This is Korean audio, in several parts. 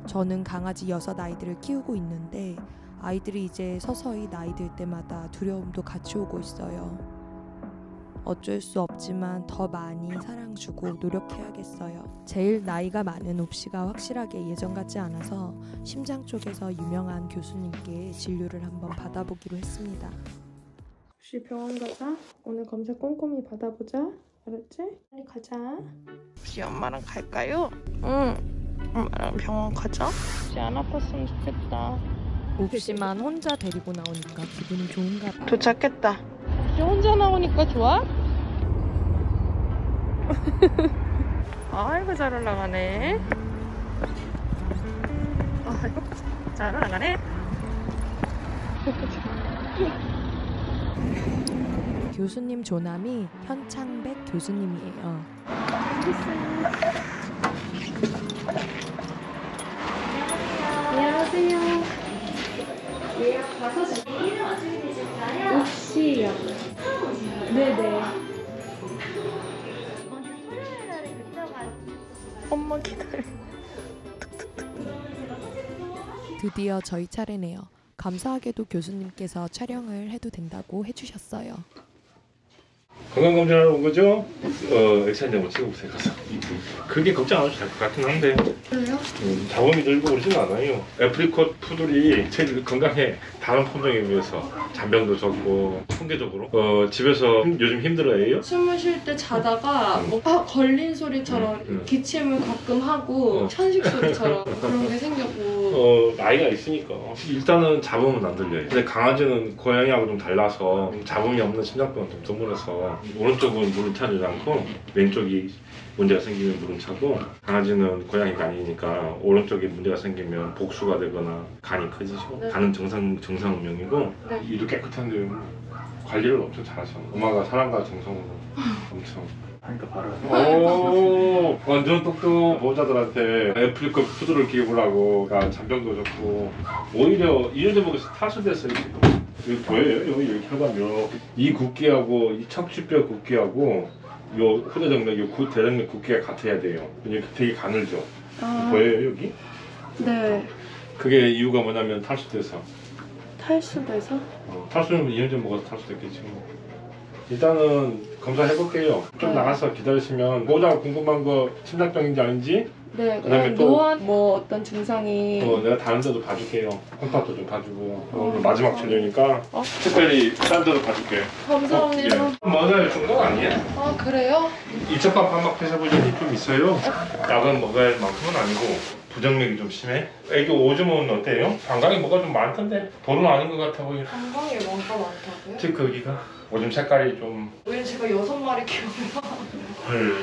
저는 강아지 6아이들을 키우고 있는데 아이들이 이제 서서히 나이 들 때마다 두려움도 같이 오고 있어요. 어쩔 수 없지만 더 많이 사랑 주고 노력해야겠어요. 제일 나이가 많은 옵씨가 확실하게 예전 같지 않아서 심장 쪽에서 유명한 교수님께 진료를 한번 받아보기로 했습니다. 옵씨 병원 가자. 오늘 검사 꼼꼼히 받아보자. 알았지? 빨리 가자. 옵씨 엄마랑 갈까요? 응. 엄마랑 병원 가자. 옵씨 안 아팠으면 좋겠다. 옵씨만 혼자 데리고 나오니까 기분이 좋은가 봐. 도착했다. 옵씨 혼자 나오니까 좋아? 아이고 잘 올라가네. 아이고 잘 올라가네. 교수님 조남이 현창백 교수님이에요. 안녕하세요. 예약 5시. 옵씨요. 네네. 엄마 기다려. 드디어 저희 차례네요. 감사하게도 교수님께서 촬영을 해도 된다고 해주셨어요. 건강검진하러 온 거죠? 엑스레이 한번 찍어보세요. 가서. 그게 걱정 안 해도 될 것 같긴 한데. 그래요? 자궁이 늘고 그러진 않아요. 애프리콧 푸들이 제일 건강해. 다른 품종에 비해서 잔병도 적고 통계적으로 집에서 요즘 힘들어해요? 숨을 쉴 때 자다가 뭐 걸린 소리처럼 기침을 가끔 하고 천식 소리처럼 그런 게 생겼고. 나이가 있으니까 일단은 잡으면 안 들려요. 근데 강아지는 고양이하고 좀 달라서 잡음이 없는 심장병은 좀 드물어서 오른쪽은 물을 차지 않고 왼쪽이 문제가 생기면 물은 차고, 강아지는 고양이가 아니니까 오른쪽에 문제가 생기면 복수가 되거나 간이 커지죠. 네. 간은 정상명이고 네. 이도 깨끗한데 관리를 엄청 잘하셔. 엄마가 사랑과 정성으로 엄청 하니까 바로. 오, 완전 똑똑. 보호자들한테 애프리카 푸드를 기부하고 잔병도 좋고, 오히려 이런 목에서 탈수됐어요. 여기 보여요? 여기 혈관 이렇게 이 굵기하고 이 척추뼈 굵기하고 요 후대정맥, 요 대정맥 굵기가 같아야 돼요. 이렇게 되게 가늘죠. 보여요 여기? 네. 그게 이유가 뭐냐면 탈수돼서. 탈수돼서? 탈수는 2년 전 먹어서 탈수됐겠지. 일단은 검사해볼게요. 좀 네. 나가서 기다리시면 보호자가 궁금한 거 심장병인지 아닌지, 네. 그다음에 또 노안 뭐 어떤 증상이. 내가 다른 데도 봐줄게요. 콩팥도 좀 봐주고. 오늘 마지막 진료니까 어? 특별히 다른 데도 봐줄게. 감사합니다. 맞아요. 중독 아니에요? 아 그래요? 2차판 판막 폐쇄부전이 좀 있어요. 약은 먹어야 할 만큼은 아니고 부정맥이 좀 심해. 애기 오줌은 어때요? 방광이 뭐가 좀 많던데 돌은 아닌 것 같아 보이네. 건강에 뭐가 많다고요? 체크 여기가 오줌 색깔이 좀 왜 제가 6마리 키우면 헐.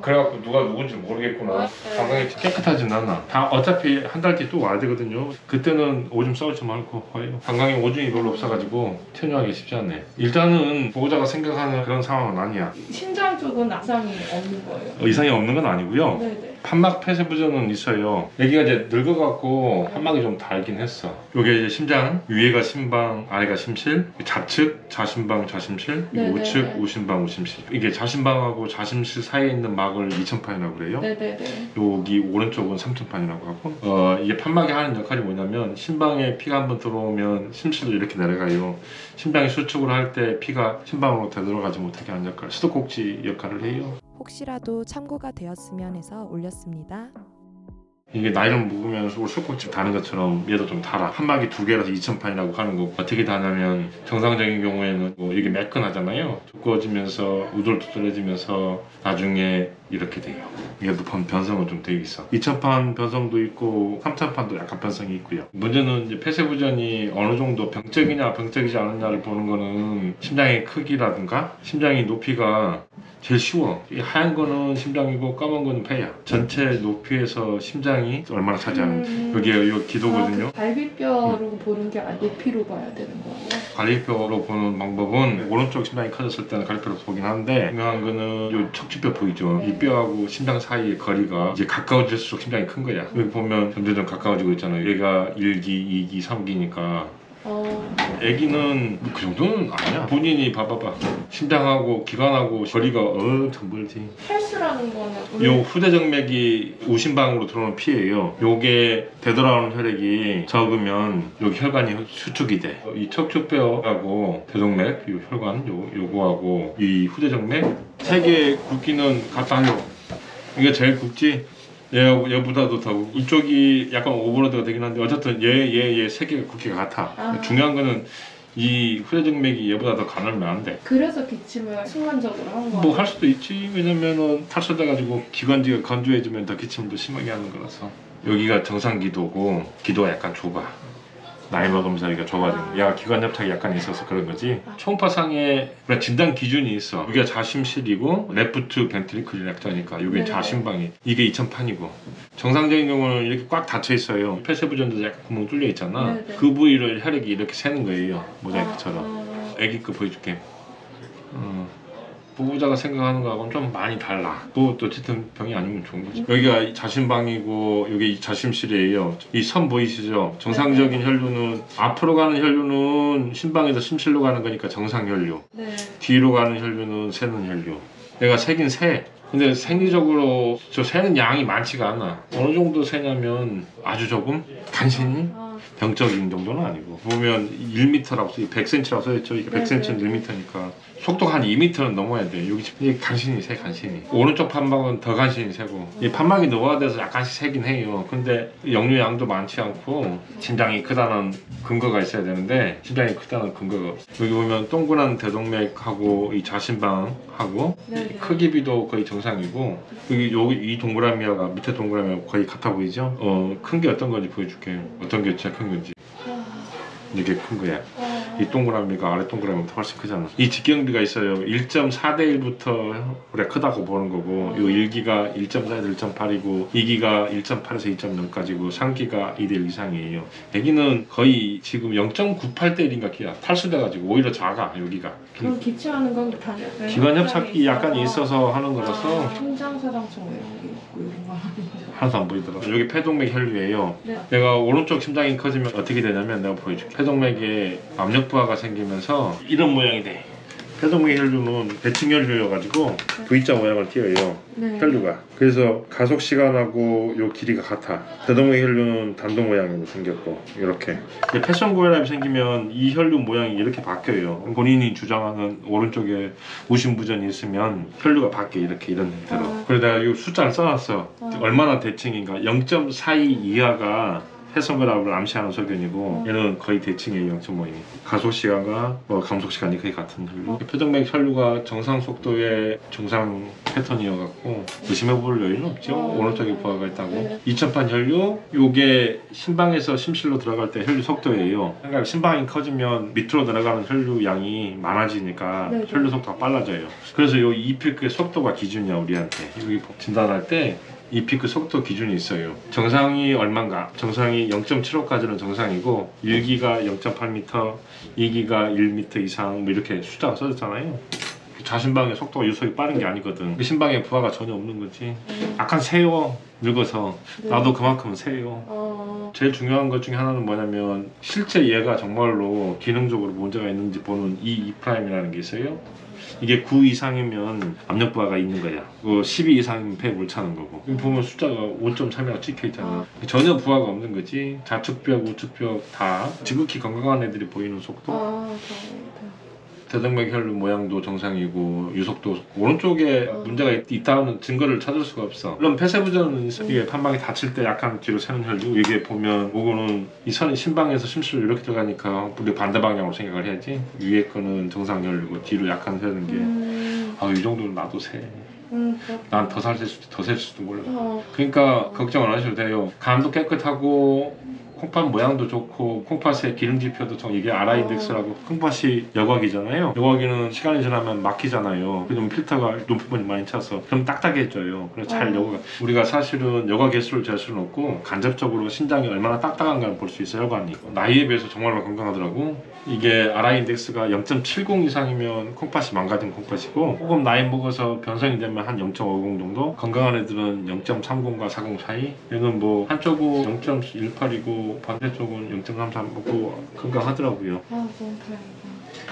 그래갖고 누가 누군지 모르겠구나. 네. 방광이 깨끗하진 않아. 다 어차피 한 달 뒤에 또 와야 되거든요. 그때는 오줌 싸우지 말고 거예요. 방광에 오줌이 별로 없어가지고 퇴뇨하기 쉽지 않네. 일단은 보호자가 생각하는 그런 상황은 아니야. 신장 쪽은 이상이 없는 거예요? 이상이 없는 건 아니고요. 네네. 판막 폐쇄부전은 있어요. 애기가 이제 늙어갖고 판막이 좀 달긴 했어. 요게 이제 심장, 위에가 심방, 아래가 심실, 좌측, 좌심방, 좌심실, 네네. 우측, 우심방, 우심실. 이게 좌심방하고 좌심실 사이에 있는 막을 2천판이라고 그래요. 네네네. 여기 오른쪽은 3천판이라고 하고, 이게 판막이 하는 역할이 뭐냐면, 심방에 피가 한번 들어오면 심실로 이렇게 내려가요. 심장이 수축을 할 때 피가 심방으로 되돌아가지 못하게 하는 역할, 수도꼭지 역할을 해요. 혹시라도 참고가 되었으면 해서 올렸습니다. 이게 나이를 먹으면 수도꼭지 다는 것처럼 얘도 좀 달아. 판막이 2개라서 2천판이라고 하는 거. 어떻게 다냐면 정상적인 경우에는 이게 매끈하잖아요. 두꺼워지면서 우둘두둘해지면서 나중에 이렇게 돼요. 이게 변성은 좀 되어 있어. 2천판 변성도 있고 3천판도 약간 변성이 있고요. 문제는 이제 폐쇄부전이 어느 정도 병적이냐 병적이지 않느냐를 보는 거는 심장의 크기라든가 심장의 높이가 제일 쉬워. 이 하얀 거는 심장이고 까만 거는 폐야. 전체 높이에서 심장이 얼마나 차지하는지. 여기 요 기도거든요. 갈비뼈로 보는 게 아니라 높이로 봐야 되는 거예요? 갈비뼈로 보는 방법은 오른쪽 심장이 커졌을 때는 갈비뼈로 보긴 하는데, 중요한 거는 요 척추뼈 보이죠? 이 뼈하고 심장 사이의 거리가 이제 가까워질수록 심장이 큰 거야. 여기 보면 점점 가까워지고 있잖아요. 얘가 1기, 2기, 3기니까 애기는 그 정도는 아니야. 본인이 봐봐봐. 심장하고 기관하고 거리가 엄청 멀지. 헬스라는 거는 요 후대정맥이 우심방으로 들어오는 피예요. 요게 되돌아오는 혈액이 적으면 여기 혈관이 수축이 돼. 이 척추뼈하고 대동맥, 요 혈관, 요거하고 이 후대정맥 세 개의 굵기는 같아요. 이게 제일 굵지? 얘보다도 더 이쪽이 약간 오버로드가 되긴 한데 어쨌든 얘 세 개가 굵기가 같아. 중요한 거는 이 후대정맥이 얘보다 더 가늘면 안 돼. 그래서 기침을 순간적으로 한 거야? 뭐 할 수도 있지. 왜냐면은 탈수돼가지고 기관지가 건조해지면 더 기침을 더 심하게 하는 거라서. 여기가 정상 기도고 기도가 약간 좁아. 나이 먹으면서 여기가 좁아지는. 얘가 기관 협착이 약간 있어서 그런 거지. 초음파상에 진단 기준이 있어. 여기가 자심실이고 레프트 벤트리클 약자니까 이게 자심방이. 이게 2008이고 정상적인 경우는 이렇게 꽉 닫혀 있어요. 폐쇄부전도 약간 구멍 뚫려 있잖아. 네네. 그 부위를 혈액이 이렇게 새는 거예요. 모자이크처럼. 애기 거 보여줄게. 보호자가 생각하는 거하고는 좀 많이 달라. 또 어쨌든 병이 아니면 좋은 거지. 여기가 자심방이고 여기 자심실이에요. 이 선 보이시죠? 정상적인 혈류는 앞으로 가는 혈류는 심방에서 심실로 가는 거니까 정상 혈류. 네. 뒤로 가는 혈류는 새는 혈류. 내가 새긴 새. 근데 생리적으로 저 새는 양이 많지가 않아. 어느 정도 새냐면 아주 조금 간신히 병적인 정도는 아니고 보면 1m라고 써 100cm라고 써있죠. 이게 100cm는 1m니까 속도가 한 2m는 넘어야 돼. 여기 간신히 새 간신히. 오른쪽 판막은 더 간신히 새고 이 판막이 노화돼서 약간씩 새긴 해요. 근데 역류량도 많지 않고 심장이 크다는 근거가 있어야 되는데 심장이 크다는 근거가 없어. 여기 보면 동그란 대동맥하고 이 자심방하고 크기비도 거의 정상이고 여기 이 동그라미가 밑에 동그라미하고 거의 같아 보이죠? 큰 게 어떤 건지 보여줄게. 어떤 게 진짜 큰 건지. 이게 큰 거야. 이 동그라미가 아래 동그라미보다 훨씬 크잖아. 이 직경비가 있어요. 1.4대 1부터 우리가 크다고 보는 거고 이 1기가 1.4에서 1.8이고 2기가 1.8에서 2.0까지고 3기가 2대 1 이상이에요. 애기는 거의 지금 0.98대 1인가 기야. 탈수돼가지고 오히려 작아 여기가. 그럼 기침하는 건 다녀요? 기관 협착이 약간 있어서 하는 거라서 심장사상충 이런 게 있고 이런 거 하나도 안 보이더라. 여기 폐동맥 혈류예요. 네. 내가 오른쪽 심장이 커지면 어떻게 되냐면 내가 보여줄게. 폐동맥에 압력 부하가 생기면서 이런 모양이 돼. 폐동맥 혈류는 대칭 혈류여가지고 V자 모양을 띄어요. 혈류가. 그래서 가속 시간하고 요 길이가 같아. 대동맥 혈류는 단도 모양으로 생겼고 이렇게. 패션고혈압이 생기면 이 혈류 모양이 이렇게 바뀌어요. 본인이 주장하는 오른쪽에 우심부전이 있으면 혈류가 바뀌어 이렇게 이런 형태로. 그래서 내가 이 숫자를 써놨어. 얼마나 대칭인가. 0.42 이하가 패션고혈압을 암시하는 소견이고 얘는 거의 대칭이에요. 0.5이. 가속 시간과 감속 시간이 거의 같은 혈류. 폐동맥 혈류가 정상 속도의 정상 패턴이어갖고 의심해 볼 여유는 없죠. 오른쪽에 부하가 있다고. 2008 혈류 요게 심방에서 심실로 들어갈 때 혈류 속도예요. 그러니까 심방이 커지면 밑으로 들어가는 혈류 양이 많아지니까 혈류 속도가 빨라져요. 그래서 요 이피크의 속도가 기준이야 우리한테. 여기 진단할 때 이 피크 속도 기준이 있어요. 정상이 얼마인가? 정상이 0.75까지는 정상이고 1기가 0.8m, 2기가 1m 이상 뭐 이렇게 숫자가 써졌잖아요. 자심방의 속도가 유속이 빠른 게 아니거든. 심방에 부하가 전혀 없는 거지. 약간 세요. 늙어서. 나도 그만큼 세요. 제일 중요한 것 중에 하나는 뭐냐면 실제 얘가 정말로 기능적으로 문제가 있는지 보는 이 2'이라는 게 있어요. 이게 9 이상이면 압력 부하가 있는 거야. 12 이상이면 폐에 물 차는 거고. 여기 보면 숫자가 5.3이라고 찍혀 있잖아. 전혀 부하가 없는 거지. 좌측벽, 우측벽 다 지극히 건강한 애들이 보이는 속도. 대동맥 혈류 모양도 정상이고 유속도 오른쪽에 문제가 있다는 증거를 찾을 수가 없어. 물론 폐쇄부전은 이게 판막이 닫힐 때 약간 뒤로 새는 혈류. 이게 보면 요거는 이 선이 심방에서 심실로 이렇게 들어가니까 우리 반대 방향으로 생각을 해야지. 위에 거는 정상 혈류고 뒤로 약간 새는 게 이 정도는 나도 새. 난 더 셀 수도 몰라. 그러니까 걱정 안 하셔도 돼요. 간도 깨끗하고 콩팥 모양도 좋고 콩팥의 기능 지표도 이게 RI-인덱스라고. 콩팥이 여과기잖아요. 여과기는 시간이 지나면 막히잖아요. 그러면 필터가 눈부분이 많이 차서 그럼 딱딱해져요. 그래서 잘 여과가. 우리가 사실은 여과 개수를 잴 수는 없고 간접적으로 신장이 얼마나 딱딱한가를 볼 수 있어요. 혈관이. 나이에 비해서 정말로 건강하더라고. 이게 RI-인덱스가 0.70 이상이면 콩팥이 망가진 콩팥이고 조금 나이 먹어서 변성이 되면 한 0.50 정도. 건강한 애들은 0.30과 40 사이. 얘는 뭐 한쪽은 0.18이고 있고 반대쪽은 0.33 먹고 건강하더라고요. 아 너무 다행이다.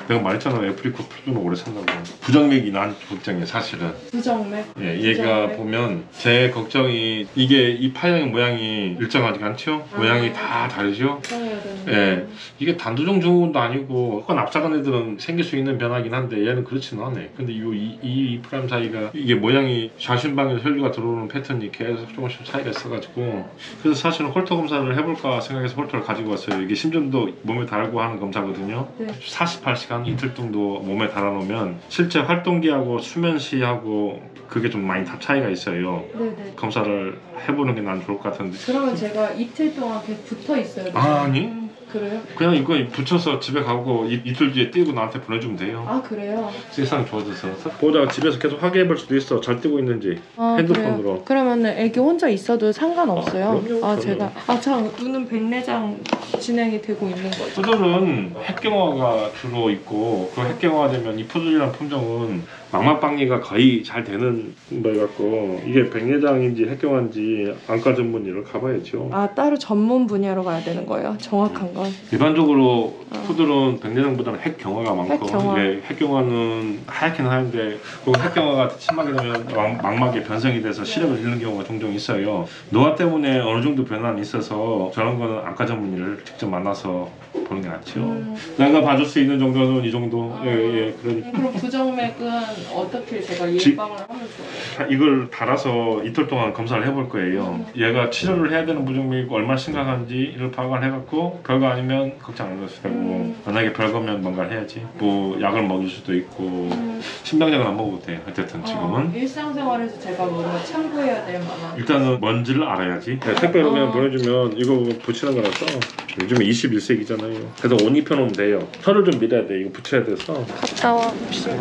내가 말했잖아 애프리콧 푸드는 오래 산다고. 부정맥이 난 걱정이야 사실은. 부정맥? 예, 얘가 부정맥? 보면 제 걱정이 이게 이 파양의 모양이 일정하지 않죠? 모양이 다 다르죠? 부정해야 되는 예, 이게 단두종 증후군도 아니고 그건 앞사간 애들은 생길 수 있는 변화긴 한데 얘는 그렇지는 않네. 근데 이 프라임 사이가 이게 모양이 좌심방에서 혈류가 들어오는 패턴이 계속 조금씩 차이가 있어가지고 그래서 사실은 홀터 검사를 해볼까 생각해서 홀터를 가지고 왔어요. 이게 심전도 몸에 달고 하는 검사거든요. 네. 48시간 이틀 정도 몸에 달아놓으면 실제 활동기하고 수면시하고 그게 좀 많이 다 차이가 있어요. 네네. 검사를 해보는 게 난 좋을 것 같은데. 그러면 제가 이틀 동안 계속 붙어 있어야 돼요? 아니 그래요? 그냥 이거 붙여서 집에 가고 이틀 뒤에 뛰고 나한테 보내주면 돼요. 아 그래요? 세상 좋아져서 보다가 집에서 계속 확인해볼 수도 있어. 잘 뛰고 있는지 아, 핸드폰으로. 그래요? 그러면은 애기 혼자 있어도 상관없어요? 아, 그럼요, 그럼요. 제가 참 눈은 백내장 진행이 되고 있는 거죠? 푸들은 핵경화가 주로 있고 그 핵경화가 되면 이 푸들이라는 품종은 망막박리가 거의 잘 되는 거 같고 이게 백내장인지 핵경화인지 안과 전문의를 가봐야죠. 아 따로 전문 분야로 가야 되는 거예요? 정확한 건? 일반적으로 푸들은 백내장보다는 핵경화가 많고 핵경화. 예, 핵경화는 하얗긴 하는데 그 핵경화가 심하게 되면 망막에 변성이 돼서 시력을 잃는 경우가 종종 있어요. 노화 때문에 어느 정도 변화는 있어서 저런 거는 안과 전문의를 직접 만나서 보는 게 낫죠. 내가 봐줄 수 있는 정도는 이 정도. 예, 그러니까 그럼 부정맥은 어떻게 제가 예방을 하면 좋아요? 이걸 달아서 이틀 동안 검사를 해볼 거예요. 얘가 치료를 해야 되는 부정맥이 얼마나 심각한지를 파악을 해갖고 별거 아니면 걱정 안 해도 되고 만약에 별거면 뭔가를 해야지. 뭐 약을 먹일 수도 있고 심장약은 안 먹어도 돼. 어쨌든 지금은 일상생활에서 제가 뭔가 참고해야 될 만한 일단은 뭔지를 알아야지. 택배로 그냥 보내주면 이거 붙이는 거라서 요즘에 21세기잖아요. 그래서 옷 입혀놓으면 돼요. 털을 좀 밀어야 돼. 이거 붙여야 돼서. 갔다 와 봅시다.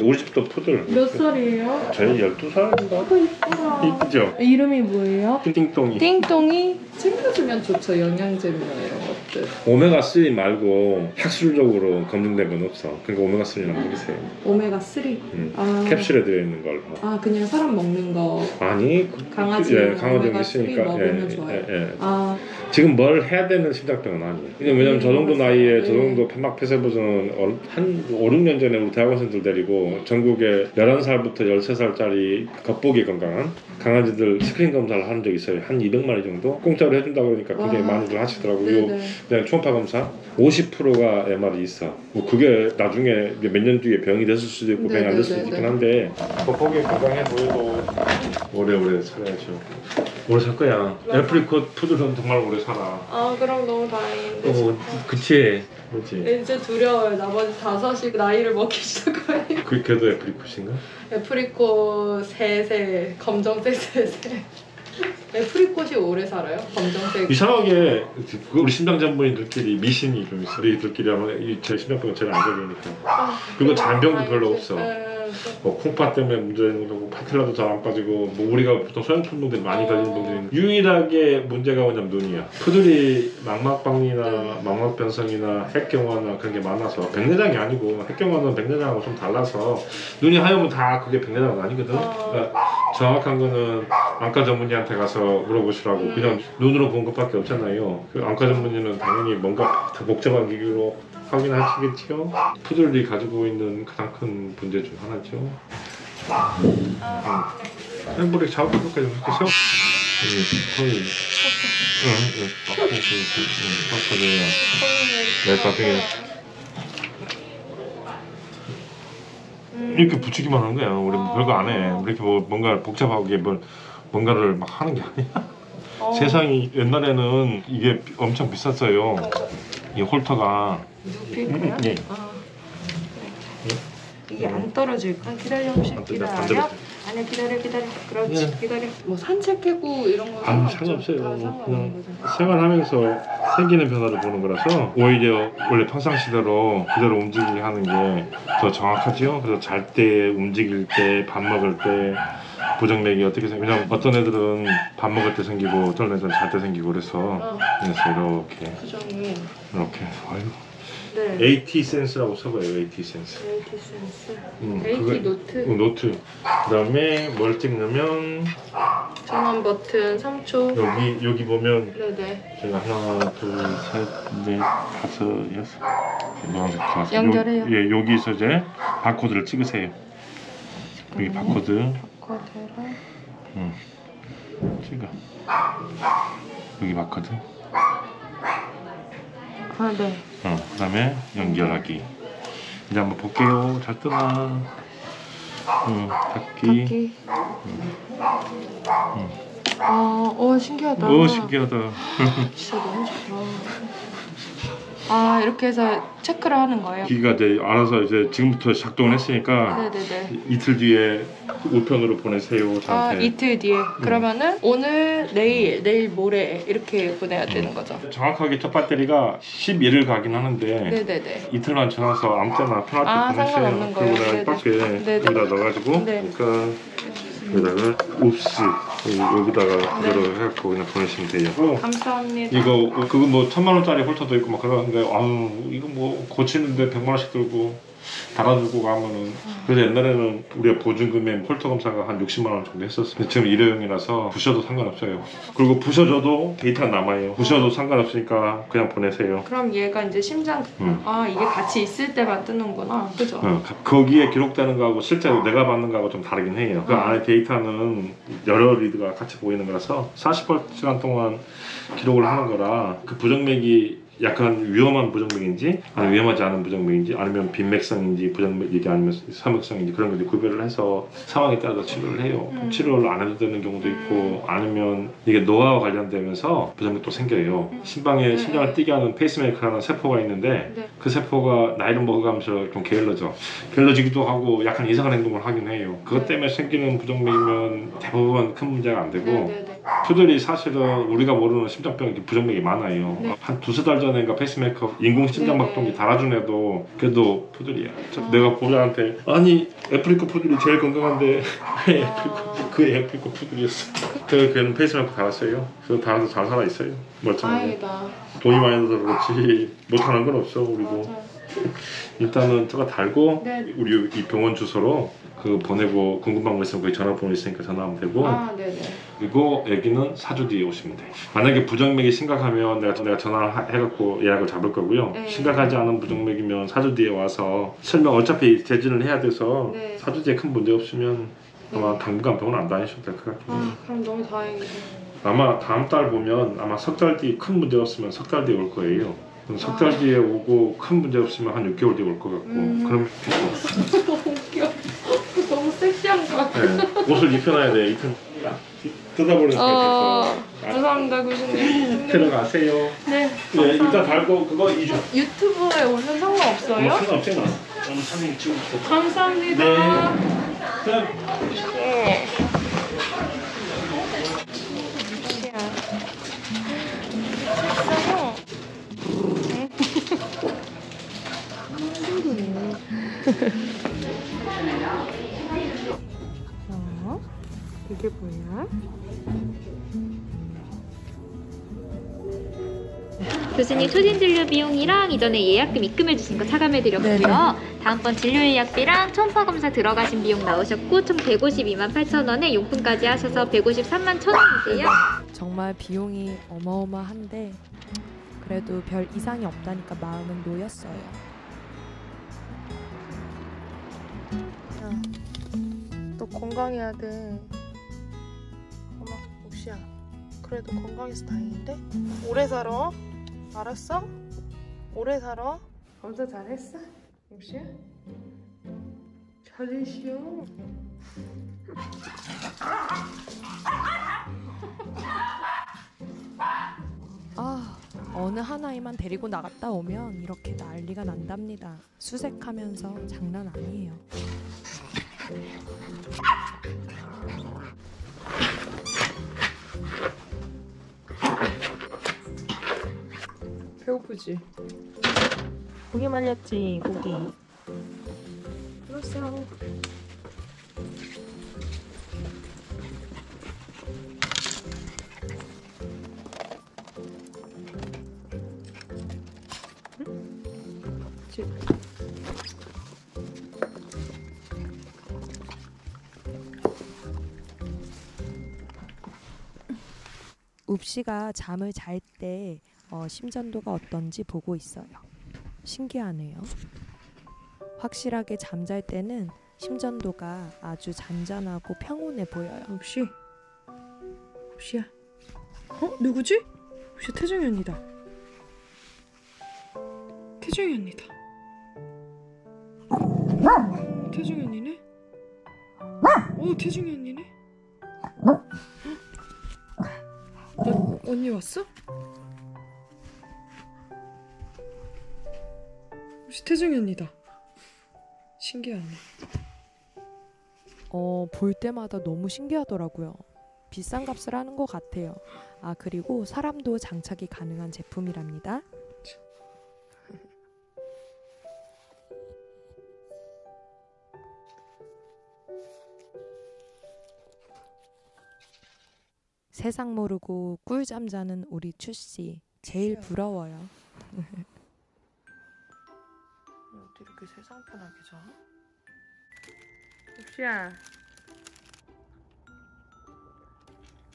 우리 집도 푸들. 몇 살이에요? 저희 12살인가? 이쁘다. 이쁘죠? 이름이 뭐예요? 띵띵똥이. 띵똥이 챙겨주면 좋죠. 영양제나 이런 것들. 오메가3 말고 학술적으로 검증된 건 없어. 그러니까 오메가3는 모르세요. 오메가3? 아, 캡슐에 들어있는 걸로. 아 그냥 사람 먹는 거 아니 강아지 예, 강아지 오메가3 있으니까 먹으면 좋아요. 아 지금 뭘 해야 되는 심장병은 아니에요. 왜냐면 저 정도 나이에 저 정도 편막폐쇄부전은 한 5, 6년 전에 우리 대학원생들 데리고 전국에 11살부터 13살짜리 겉보기 건강한 강아지들 스크린 검사를 하는 적이 있어요. 한 200마리 정도 공짜로 해준다고 그러니까 굉장히 많이들 하시더라고요. 네네. 그냥 초음파 검사 50%가 MR이 있어. 뭐 그게 나중에 몇 년 뒤에 병이 됐을 수도 있고 병이 안 됐을 수도 있긴 한데 겉보기 건강해 보이고 오래오래 살아야죠. 오래 살 거야. 애프리콧 푸들은 정말 오래 살아. 아 그럼 너무 다행인데 그치. 그렇지. 이제 두려워요. 나머지 5이 나이를 먹기 시작해요. 걔도 애프리콧인가? 애프리콧 3세, 검정색 3세. 애프리콧이 오래 살아요? 검정색. 이상하게 우리 심장 전문의들끼리 미신이 좀 있어. 우리들끼리 하면 제 심장병은 제일 안정이니까. 그리고 잔병도 별로 없어. 뭐 콩팥 때문에 문제는 거고 파텔라도 잘 안 빠지고 뭐 우리가 보통 소형품 분들이 많이 걸리는 분들이 유일하게 문제가 뭐냐면 눈이야. 푸들이 망막박리나 망막변성이나 핵경화나 그런 게 많아서 백내장이 아니고 핵경화는 백내장하고 좀 달라서 눈이 하얘면 다 그게 백내장은 아니거든. 그러니까 정확한 거는 안과 전문의한테 가서 물어보시라고. 그냥 눈으로 본 것밖에 없잖아요. 그 안과 전문의는 당연히 뭔가 더 복잡한 기기로 확인하시겠지요. 푸들이 가지고 있는 가장 큰 문제 중 하나죠. 머리 잡아볼까 좀 이렇게 세워. 거의. 나중에 이렇게 붙이기만 하는 거야. 우리 별거 안 해. 이렇게 뭐 뭔가 복잡하게 뭔가를 막 하는 게 아니야. 세상이 옛날에는 이게 엄청 비쌌어요. 이 홀터가. 눕힐까요? 예. 이게 안 떨어질까? 기다려 혹시 기다려? 아니야 기다려 그렇지 기다려. 뭐 산책하고 이런 거 상관없어요. 다 상관없는 거죠. 생활하면서 생기는 변화를 보는 거라서 오히려 원래 평상시대로 그대로 움직이게 하는 게 더 정확하지요. 그래서 잘 때, 움직일 때, 밥 먹을 때 부정맥이 어떻게 생겨? 왜냐면 어떤 애들은 밥 먹을 때 생기고 어떤 애들은 잘 때 생기고 그래서 이렇게 부정이 이렇게 아이고. 네. AT 센스라고 써봐요. AT 센스. AT 센스. 그거- AT 노트. 노트. 그다음에 뭘 찍냐면 전원 버튼 3초. 여기 보면 네네. 제가 하나, 둘, 셋, 넷, 다섯, 여섯. 노란색 들어가서 연결해요. 예, 여기서 이제 바코드를 찍으세요. 여기 바코드. 바코드를. 찍어. 여기 바코드. 아 네. 그다음에 연결하기. 이제 한번 볼게요. 잘 뜨나? 닫기. 신기하다. 오, 신기하다. 진짜 너무 좋다. 아 이렇게 해서 체크를 하는 거예요? 기기가 이제 알아서 이제 지금부터 작동을 했으니까 네네네. 이틀 뒤에 우편으로 보내세요. 저한테. 이틀 뒤에. 그러면은 오늘, 내일 모레 이렇게 보내야 되는 거죠? 정확하게 첫 배터리가 11일 가긴 하는데 네네네. 이틀만 지나서 아무 때나 편할 때 보내세요. 상관없는 거예요? 그리고 내가 박스에 네네. 여기다 넣어가지고 네. 그러니까 여기다가 옵스 여기다가 그대로 해갖고 그냥 보내시면 돼요. 감사합니다. 이거 그거 뭐 1000만원짜리 홀터도 있고 막 그러는데 아유 이거 뭐 고치는데 100만원씩 들고 달아주고 가면은 그래서 옛날에는 우리가 보증금에 홀터 검사가 한 60만원 정도 했었어요. 지금 일회용이라서 부셔도 상관없어요. 그리고 부셔져도 데이터가 남아요. 부셔도 상관없으니까 그냥 보내세요. 그럼 얘가 이제 심장 이게 같이 있을 때만 뜨는구나. 그죠? 거기에 기록되는 거하고 실제로 내가 받는 거하고 좀 다르긴 해요. 그 안에 데이터는 여러 리드가 같이 보이는 거라서 48시간 동안 기록을 하는 거라 그 부정맥이 약간 위험한 부정맥인지 아니면 위험하지 않은 부정맥인지 아니면 빈맥성인지 부정맥이 아니면 삼맥성인지 그런 걸 구별을 해서 상황에 따라서 치료를 해요. 치료를 안 해도 되는 경우도 있고 아니면 이게 노화와 관련되면서 부정맥도 생겨요. 심방에 심장을 뛰게 하는 페이스메이커라는 세포가 있는데 그 세포가 나이를 먹어가면서 좀 게을러지기도 하고 약간 이상한 행동을 하긴 해요. 그것 때문에 생기는 부정맥이면 대부분 큰 문제가 안 되고 푸들이 사실은 우리가 모르는 심장병 부정맥이 많아요. 한 두세 달 전에가 페이스메이커 인공 심장박동기 달아준 애도 그래도 푸들이야. 내가 보려한테 아니 애프리카 푸들이 제일 건강한데 왜 그 애프리카 푸들이었어. 그래서 걔는 페이스메이커 달았어요. 그래서 달아서 잘 살아있어요. 멀쩡하게. 돈이 많이 들어서 그렇지 못하는 건 없어 우리도. 일단은 저거 달고 우리 이 병원 주소로 그 보내고 궁금한 거 있으면 거기 전화번호 있으니까 전화하면 되고 그리고 애기는 4주 뒤에 오시면 돼. 만약에 부정맥이 심각하면 내가 전화를 해갖고 예약을 잡을 거고요. 심각하지 않은 부정맥이면 4주 뒤에 와서 설명 어차피 재진을 해야 돼서 4주 뒤에 큰 문제 없으면 아마 당분간 병원 안 다니셔도 될 것 같긴 해요. 그럼 너무 다행이다. 아마 다음 달 보면 아마 석 달 뒤 큰 문제 없으면 석 달 뒤에 올 거예요. 석 달 뒤에 오고 큰 문제 없으면 한 6개월 뒤에 올 것 같고 그럼 너무 웃겨. 너무 섹시한 거 같아. 옷을 입혀놔야 돼. 뜯어버리니까 감사합니다 교수님. 들어가세요. 네. 일단 달고 그거 이주. 유튜브에 올면 상관없어요? 상관없잖아. 오늘 사진 찍을게. 감사합니다. 네. 이게 뭐야? 교수님 초진 진료 비용이랑 이전에 예약금 입금해 주신 거 차감해드렸고요. 다음번 진료 예약비랑 초음파 검사 들어가신 비용 나오셨고 총 152만 8천 원에 용품까지 하셔서 153만 1천 원이세요. 정말 비용이 어마어마한데 그래도 별 이상이 없다니까 마음은 놓였어요. 너 건강해야 돼. 어머, 옥시야. 그래도 건강해서 다행인데? 오래 살아. 알았어? 오래 살아. 검사 잘했어? 옥시야? 잘했어. 어느 한 아이만 데리고 나갔다 오면 이렇게 난리가 난답니다. 수색하면서 장난 아니에요. 배고프지? 고기 말렸지, 고기. 알았어. 웁씨가 잠을 잘 때 심전도가 어떤지 보고 있어요. 신기하네요. 확실하게 잠잘 때는 심전도가 아주 잔잔하고 평온해 보여요. 웁씨. 웁씨야. 누구지? 웁씨 태정이 언니다. 태정이 언니다. 태정이 언니네? 태정이 언니네? 언니 왔어? 혹시 태정이 언니다. 신기하네. 볼 때마다 너무 신기하더라고요. 비싼 값을 하는 것 같아요. 그리고 사람도 장착이 가능한 제품이랍니다. 세상 모르고 꿀잠 자는 우리 추씨 제일 부러워요. 어떻게 이렇게 세상 편하게 자? 웁씨야.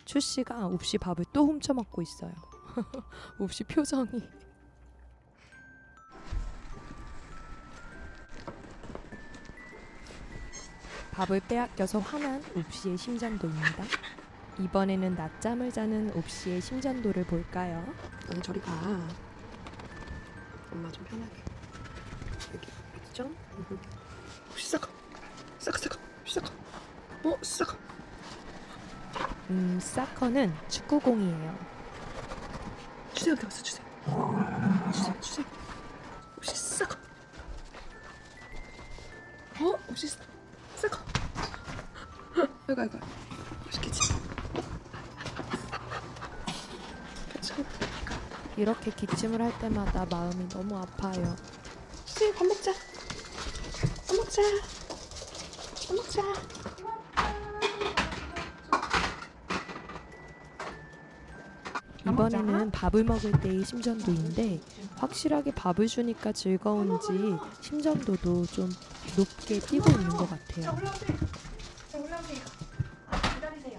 추씨가 웁씨 밥을 또 훔쳐 먹고 있어요. 웁씨 표정이. 밥을 빼앗겨서 화난 웁씨의 심전도입니다. 이번에는 낮잠을 자는 웁씨의 심전도를 볼까요? 저리 가. 엄마 좀 편하게. 여기 좀. 시작하. 사커는 축구공이에요. 주세요. 혹시 시작하. 혹시 시작하. 아이고. 맛있겠지. 이렇게 기침을 할 때마다 마음이 너무 아파요. 수희 밥 먹자. 이번에는 밥을 먹을 때의 심전도인데 확실하게 밥을 주니까 즐거운지 심전도도 좀 높게 뛰고 있는 것 같아요. 올라오세요. 기다리세요.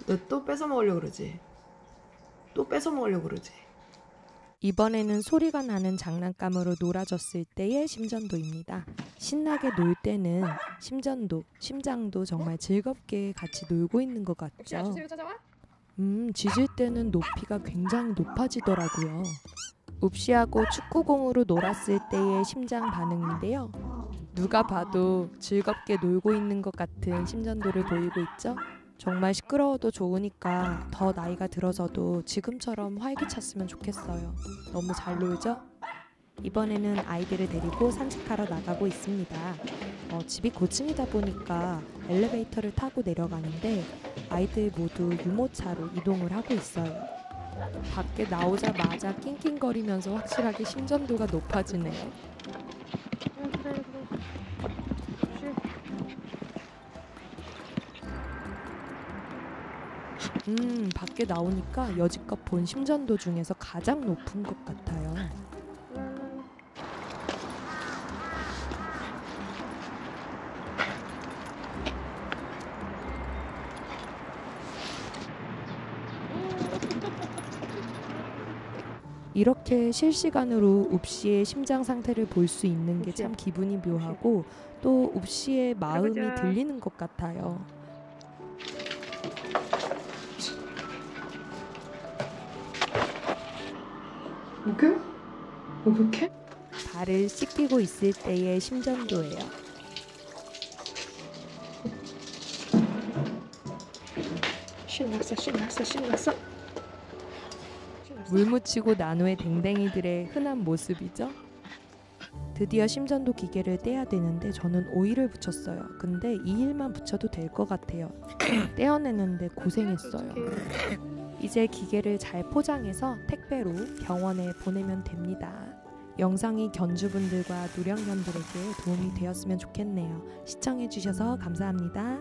너 또 뺏어 먹으려고 그러지? 이번에는 소리가 나는 장난감으로 놀아줬을 때의 심전도입니다. 신나게 놀 때는 심장도 정말 즐겁게 같이 놀고 있는 것 같죠. 짖을 때는 높이가 굉장히 높아지더라고요. 웁씨하고 축구공으로 놀았을 때의 심장 반응인데요. 누가 봐도 즐겁게 놀고 있는 것 같은 심전도를 보이고 있죠. 정말 시끄러워도 좋으니까 더 나이가 들어서도 지금처럼 활기찼으면 좋겠어요. 너무 잘 놀죠? 이번에는 아이들을 데리고 산책하러 나가고 있습니다. 집이 고층이다 보니까 엘리베이터를 타고 내려가는데 아이들 모두 유모차로 이동을 하고 있어요. 밖에 나오자마자 낑낑거리면서 확실하게 심전도가 높아지네요. 밖에 나오니까 여지껏 본 심전도 중에서 가장 높은 것 같아요. 이렇게 실시간으로 웁씨의 심장 상태를 볼 수 있는 게 참 기분이 묘하고 또 웁씨의 마음이 들리는 것 같아요. 목욕해? 발을 씻기고 있을 때의 심전도예요. 신났어. 물 묻히고 난 후에 댕댕이들의 흔한 모습이죠. 드디어 심전도 기계를 떼야 되는데 저는 오일을 붙였어요. 근데 이 일만 붙여도 될 것 같아요. 떼어내는데 고생했어요. 이제 기계를 잘 포장해서 택배로 병원에 보내면 됩니다. 영상이 견주분들과 노령견들에게 도움이 되었으면 좋겠네요. 시청해주셔서 감사합니다.